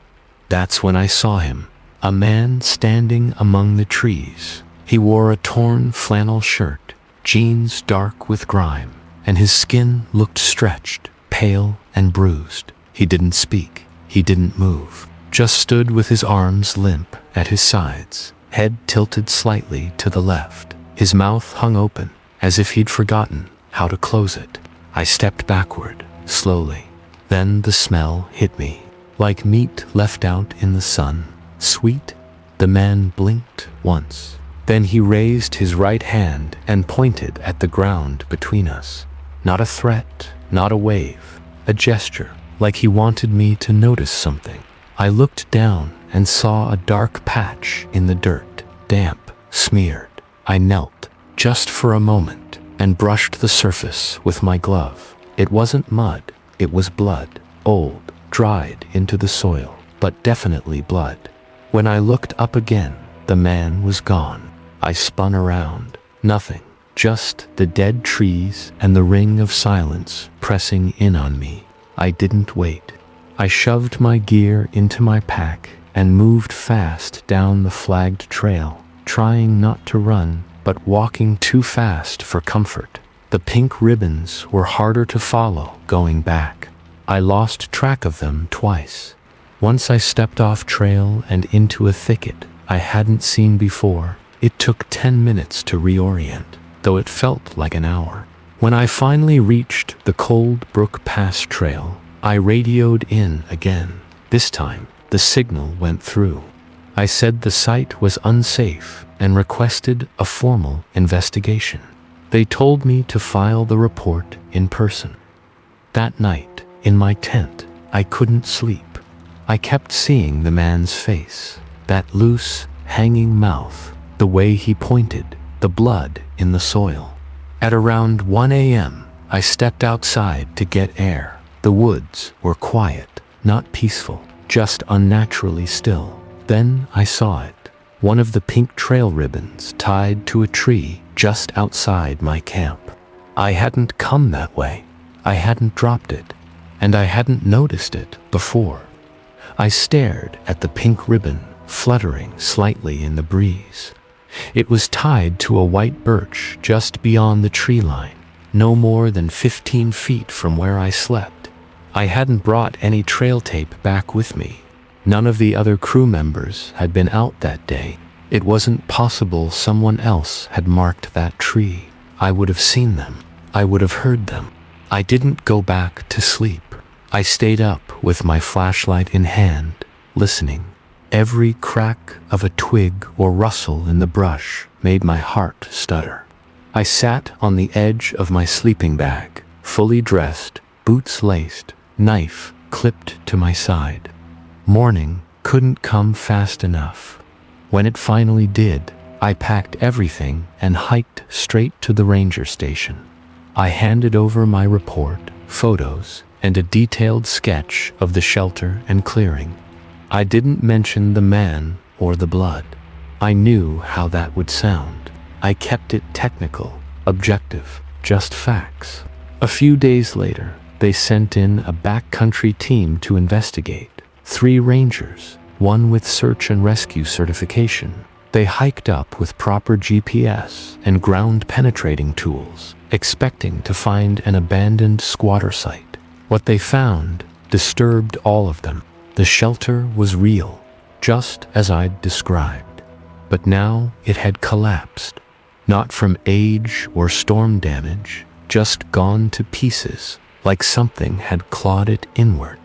That's when I saw him, a man standing among the trees. He wore a torn flannel shirt, jeans dark with grime, and his skin looked stretched, pale and bruised. He didn't speak. He didn't move, just stood with his arms limp at his sides, head tilted slightly to the left. His mouth hung open, as if he'd forgotten how to close it. I stepped backward, slowly. Then the smell hit me, like meat left out in the sun. Sweet. The man blinked once. Then he raised his right hand and pointed at the ground between us. Not a threat, not a wave, a gesture, like he wanted me to notice something. I looked down and saw a dark patch in the dirt, damp, smeared. I knelt, just for a moment, and brushed the surface with my glove. It wasn't mud, it was blood, old, dried into the soil, but definitely blood. When I looked up again, the man was gone. I spun around. Nothing, just the dead trees and the ring of silence pressing in on me. I didn't wait. I shoved my gear into my pack and moved fast down the flagged trail, trying not to run, but walking too fast for comfort. The pink ribbons were harder to follow going back. I lost track of them twice. Once I stepped off trail and into a thicket I hadn't seen before. It took 10 minutes to reorient, though it felt like an hour. When I finally reached the Cold Brook Pass trail, I radioed in again. This time, the signal went through. I said the site was unsafe and requested a formal investigation. They told me to file the report in person. That night, in my tent, I couldn't sleep. I kept seeing the man's face, that loose, hanging mouth, the way he pointed, the blood in the soil. At around 1 a.m., I stepped outside to get air. The woods were quiet, not peaceful, just unnaturally still. Then I saw it, one of the pink trail ribbons tied to a tree just outside my camp. I hadn't come that way. I hadn't dropped it, and I hadn't noticed it before. I stared at the pink ribbon, fluttering slightly in the breeze. It was tied to a white birch just beyond the tree line, no more than 15 feet from where I slept. I hadn't brought any trail tape back with me. None of the other crew members had been out that day. It wasn't possible someone else had marked that tree. I would have seen them. I would have heard them. I didn't go back to sleep. I stayed up with my flashlight in hand, listening. Every crack of a twig or rustle in the brush made my heart stutter. I sat on the edge of my sleeping bag, fully dressed, boots laced, knife clipped to my side. Morning couldn't come fast enough. When it finally did, I packed everything and hiked straight to the ranger station. I handed over my report, photos, and a detailed sketch of the shelter and clearing. I didn't mention the man or the blood. I knew how that would sound. I kept it technical, objective, just facts. A few days later, they sent in a backcountry team to investigate. 3 rangers, one with search and rescue certification. They hiked up with proper GPS and ground-penetrating tools, expecting to find an abandoned squatter site. What they found disturbed all of them. The shelter was real, just as I'd described. But now it had collapsed, not from age or storm damage, just gone to pieces, like something had clawed it inward.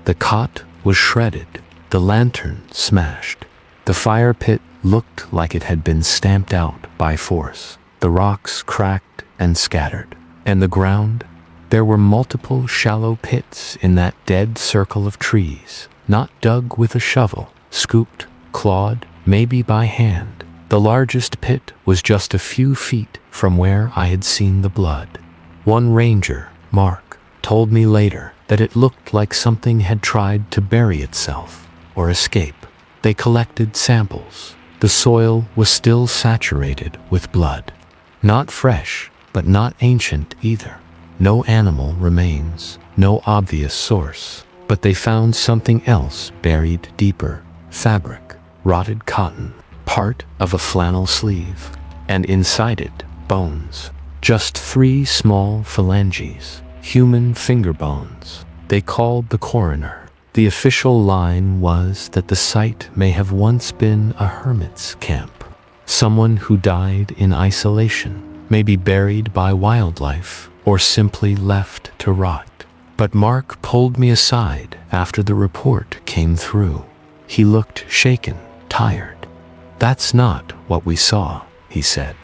The cot was shredded, the lantern smashed. The fire pit looked like it had been stamped out by force. The rocks cracked and scattered. And the ground? There were multiple shallow pits in that dead circle of trees, not dug with a shovel, scooped, clawed, maybe by hand. The largest pit was just a few feet from where I had seen the blood. One ranger, Mark, told me later that it looked like something had tried to bury itself or escape. They collected samples. The soil was still saturated with blood. Not fresh, but not ancient either. No animal remains, no obvious source. But they found something else buried deeper. Fabric, rotted cotton, part of a flannel sleeve. And inside it, bones. Just 3 small phalanges, human finger bones. They called the coroner. The official line was that the site may have once been a hermit's camp. Someone who died in isolation, maybe buried by wildlife, or simply left to rot. But Mark pulled me aside after the report came through. He looked shaken, tired. "That's not what we saw," he said.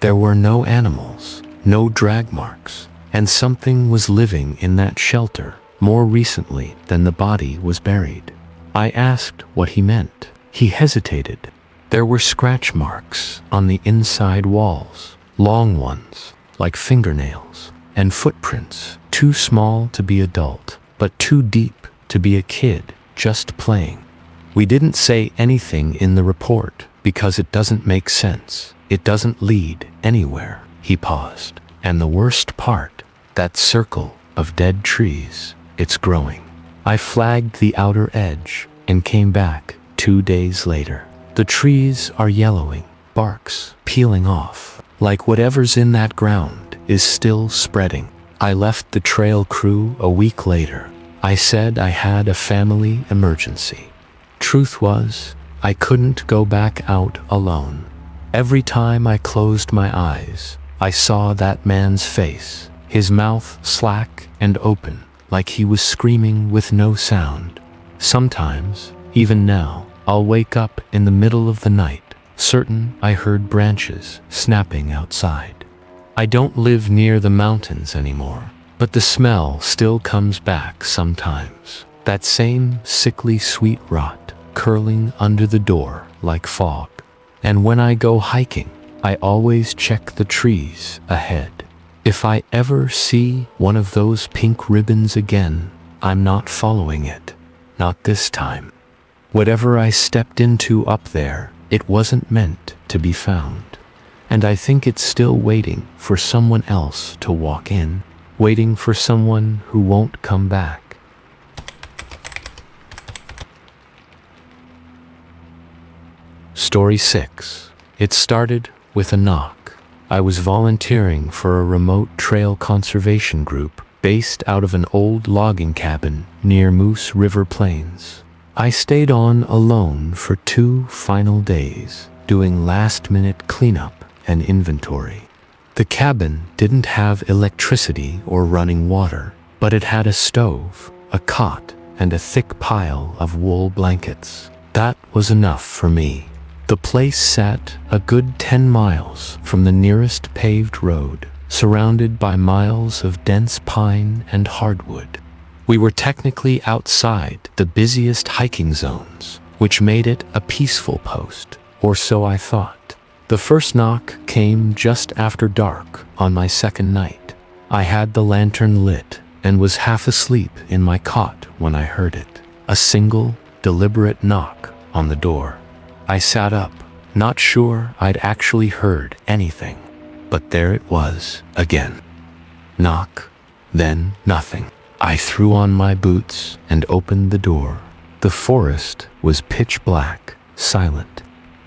"There were no animals, no drag marks, and something was living in that shelter more recently than the body was buried." I asked what he meant. He hesitated. There were scratch marks on the inside walls, long ones, like fingernails, and footprints, too small to be adult, but too deep to be a kid just playing. "We didn't say anything in the report because it doesn't make sense. It doesn't lead anywhere." He paused. "And the worst part, that circle of dead trees, it's growing." I flagged the outer edge and came back 2 days later. The trees are yellowing, barks peeling off, like whatever's in that ground is still spreading. I left the trail crew a week later. I said I had a family emergency. Truth was, I couldn't go back out alone. Every time I closed my eyes, I saw that man's face, his mouth slack and open, like he was screaming with no sound. Sometimes, even now, I'll wake up in the middle of the night, certain I heard branches snapping outside. I don't live near the mountains anymore, but the smell still comes back sometimes. That same sickly sweet rot curling under the door like fog. And when I go hiking, I always check the trees ahead. If I ever see one of those pink ribbons again, I'm not following it. Not this time. Whatever I stepped into up there, it wasn't meant to be found. And I think it's still waiting for someone else to walk in, waiting for someone who won't come back. Story 6. It started with a knock. I was volunteering for a remote trail conservation group based out of an old logging cabin near Moose River Plains. I stayed on alone for 2 final days, doing last-minute cleanup and inventory. The cabin didn't have electricity or running water, but it had a stove, a cot, and a thick pile of wool blankets. That was enough for me. The place sat a good 10 miles from the nearest paved road, surrounded by miles of dense pine and hardwood. We were technically outside the busiest hiking zones, which made it a peaceful post, or so I thought. The first knock came just after dark on my second night. I had the lantern lit and was half asleep in my cot when I heard it. A single, deliberate knock on the door. I sat up, not sure I'd actually heard anything. But there it was again. Knock, then nothing. I threw on my boots and opened the door. The forest was pitch black, silent.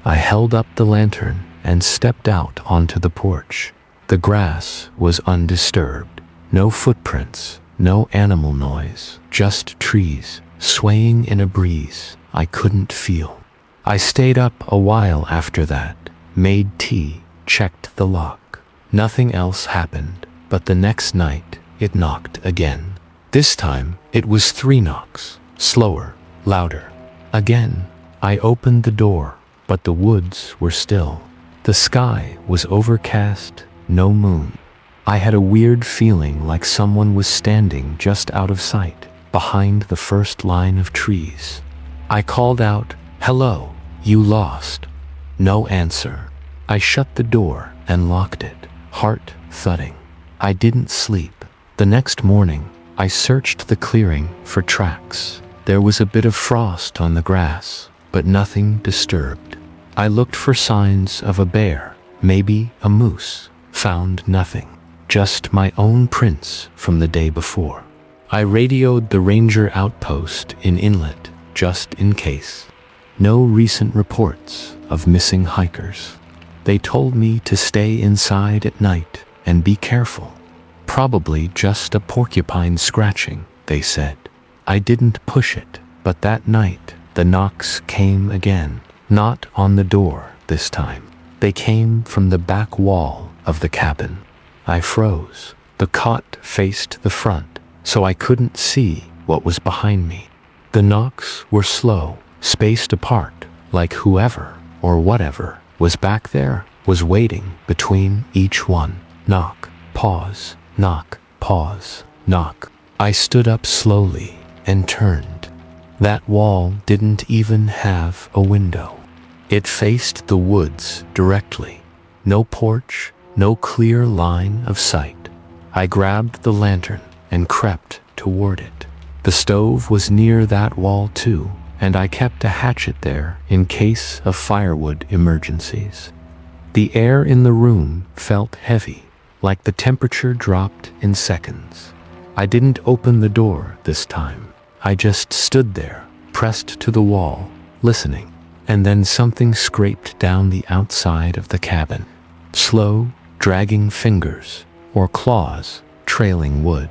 I held up the lantern and stepped out onto the porch. The grass was undisturbed. No footprints, no animal noise, just trees swaying in a breeze I couldn't feel. I stayed up a while after that, made tea, checked the lock. Nothing else happened, but the next night it knocked again. This time it was 3 knocks, slower, louder. Again, I opened the door, but the woods were still. The sky was overcast, no moon. I had a weird feeling like someone was standing just out of sight, behind the first line of trees. I called out, "Hello, you lost?" No answer. I shut the door and locked it, heart thudding. I didn't sleep. The next morning, I searched the clearing for tracks. There was a bit of frost on the grass, but nothing disturbed. I looked for signs of a bear, maybe a moose. Found nothing. Just my own prints from the day before. I radioed the ranger outpost in Inlet, just in case. No recent reports of missing hikers. They told me to stay inside at night and be careful. Probably just a porcupine scratching, they said. I didn't push it, but that night the knocks came again. Not on the door this time. They came from the back wall of the cabin. I froze. The cot faced the front, so I couldn't see what was behind me. The knocks were slow, spaced apart, like whoever or whatever was back there was waiting between each one. Knock, pause, knock, pause, knock. I stood up slowly and turned. That wall didn't even have a window. It faced the woods directly. No porch, no clear line of sight. I grabbed the lantern and crept toward it. The stove was near that wall too, and I kept a hatchet there in case of firewood emergencies. The air in the room felt heavy, like the temperature dropped in seconds. I didn't open the door this time. I just stood there, pressed to the wall, listening, and then something scraped down the outside of the cabin. Slow, dragging fingers, or claws, trailing wood.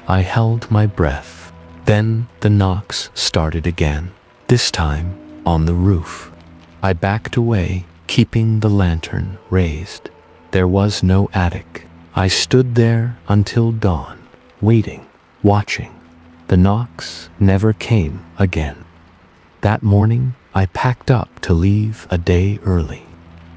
I held my breath. Then the knocks started again, this time on the roof. I backed away, keeping the lantern raised. There was no attic. I stood there until dawn, waiting, watching. The knocks never came again. That morning, I packed up to leave a day early.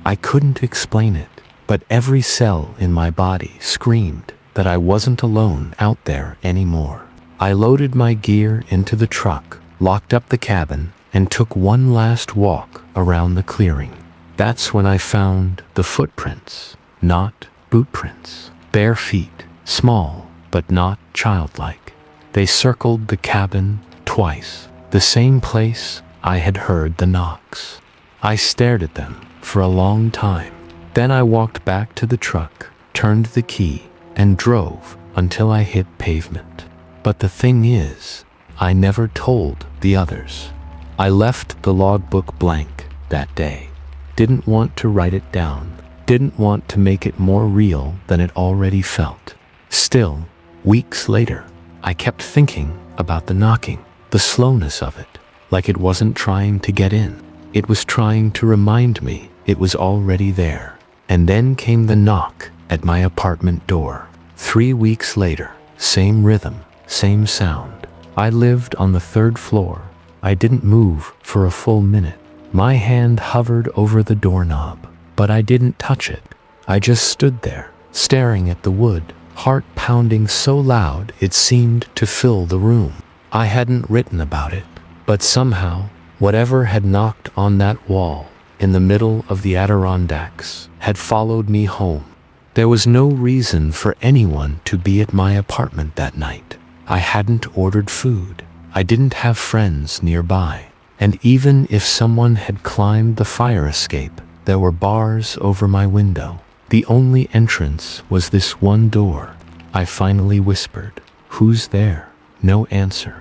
I couldn't explain it, but every cell in my body screamed that I wasn't alone out there anymore. I loaded my gear into the truck, locked up the cabin, and took one last walk around the clearing. That's when I found the footprints, not boot prints. Bare feet, small, but not childlike. They circled the cabin twice, the same place I had heard the knocks. I stared at them for a long time. Then I walked back to the truck, turned the key, and drove until I hit pavement. But the thing is, I never told the others. I left the logbook blank that day. Didn't want to write it down. Didn't want to make it more real than it already felt. Still, weeks later, I kept thinking about the knocking, the slowness of it, like it wasn't trying to get in. It was trying to remind me it was already there. And then came the knock at my apartment door. 3 weeks later, same rhythm, same sound. I lived on the 3rd floor. I didn't move for a full minute. My hand hovered over the doorknob, but I didn't touch it. I just stood there, staring at the wood, heart pounding so loud it seemed to fill the room. I hadn't written about it, but somehow, whatever had knocked on that wall in the middle of the Adirondacks had followed me home. There was no reason for anyone to be at my apartment that night. I hadn't ordered food. I didn't have friends nearby. And even if someone had climbed the fire escape, there were bars over my window. The only entrance was this one door. I finally whispered, "Who's there?" No answer.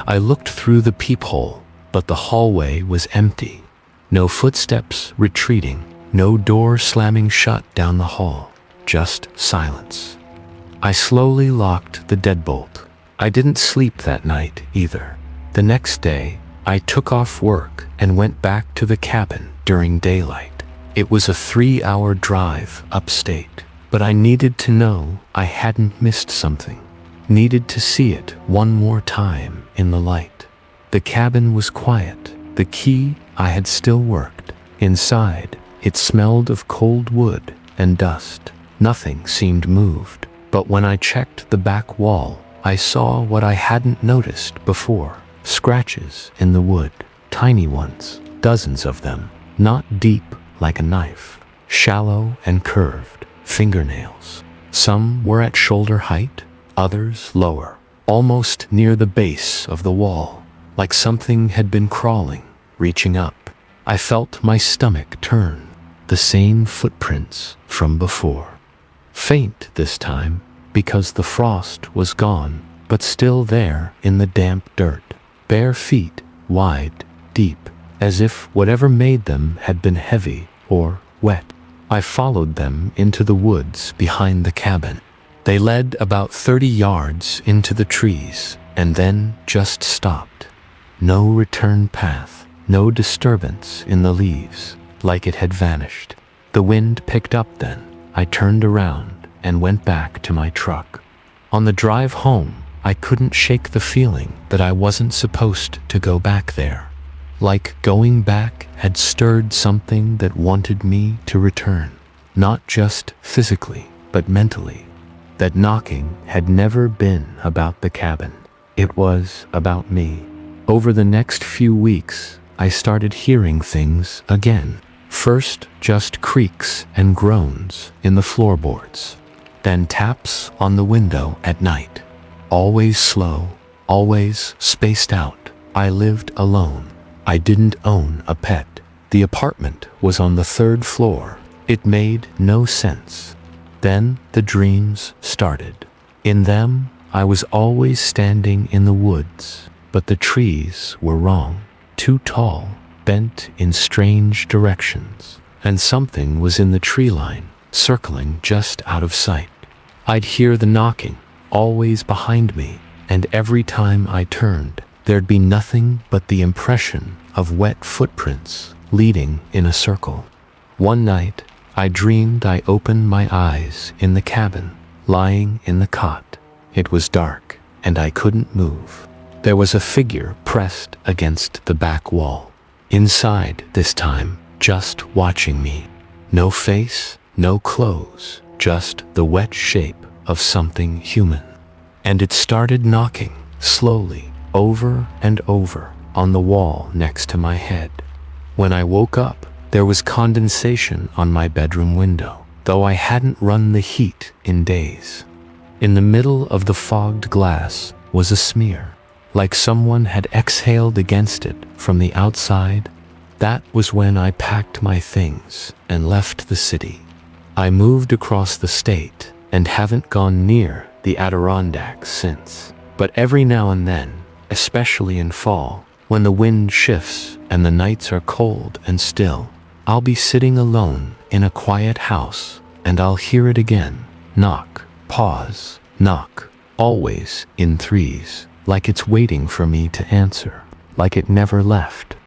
I looked through the peephole, but the hallway was empty. No footsteps retreating, no door slamming shut down the hall, just silence. I slowly locked the deadbolt. I didn't sleep that night either. The next day, I took off work and went back to the cabin during daylight. It was a 3-hour drive upstate, but I needed to know I hadn't missed something. Needed to see it one more time in the light. The cabin was quiet. The key I had still worked. Inside, it smelled of cold wood and dust. Nothing seemed moved, but when I checked the back wall, I saw what I hadn't noticed before. Scratches in the wood, tiny ones, dozens of them, not deep like a knife, shallow and curved, fingernails. Some were at shoulder height, others lower, almost near the base of the wall, like something had been crawling, reaching up. I felt my stomach turn, the same footprints from before. Faint this time, because the frost was gone, but still there in the damp dirt. Bare feet, wide, deep, as if whatever made them had been heavy or wet. I followed them into the woods behind the cabin. They led about 30 yards into the trees and then just stopped. No return path, no disturbance in the leaves, like it had vanished. The wind picked up then. I turned around and went back to my truck. On the drive home, I couldn't shake the feeling that I wasn't supposed to go back there. Like going back had stirred something that wanted me to return. Not just physically, but mentally. That knocking had never been about the cabin. It was about me. Over the next few weeks, I started hearing things again. First, just creaks and groans in the floorboards. Then taps on the window at night. Always slow, always spaced out. I lived alone. I didn't own a pet. The apartment was on the 3rd floor. It made no sense. Then the dreams started. In them, I was always standing in the woods, but the trees were wrong. Too tall, bent in strange directions, and something was in the tree line, circling just out of sight. I'd hear the knocking, always behind me, and every time I turned, there'd be nothing but the impression of wet footprints leading in a circle. One night, I dreamed I opened my eyes in the cabin, lying in the cot. It was dark, and I couldn't move. There was a figure pressed against the back wall. Inside this time, just watching me. No face, no clothes, just the wet shape of something human. And it started knocking, slowly, over and over, on the wall next to my head. When I woke up, there was condensation on my bedroom window, though I hadn't run the heat in days. In the middle of the fogged glass was a smear, like someone had exhaled against it from the outside. That was when I packed my things and left the city. I moved across the state and haven't gone near the Adirondacks since. But every now and then, especially in fall, when the wind shifts and the nights are cold and still, I'll be sitting alone in a quiet house and I'll hear it again. Knock, pause, knock, always in threes, like it's waiting for me to answer, like it never left.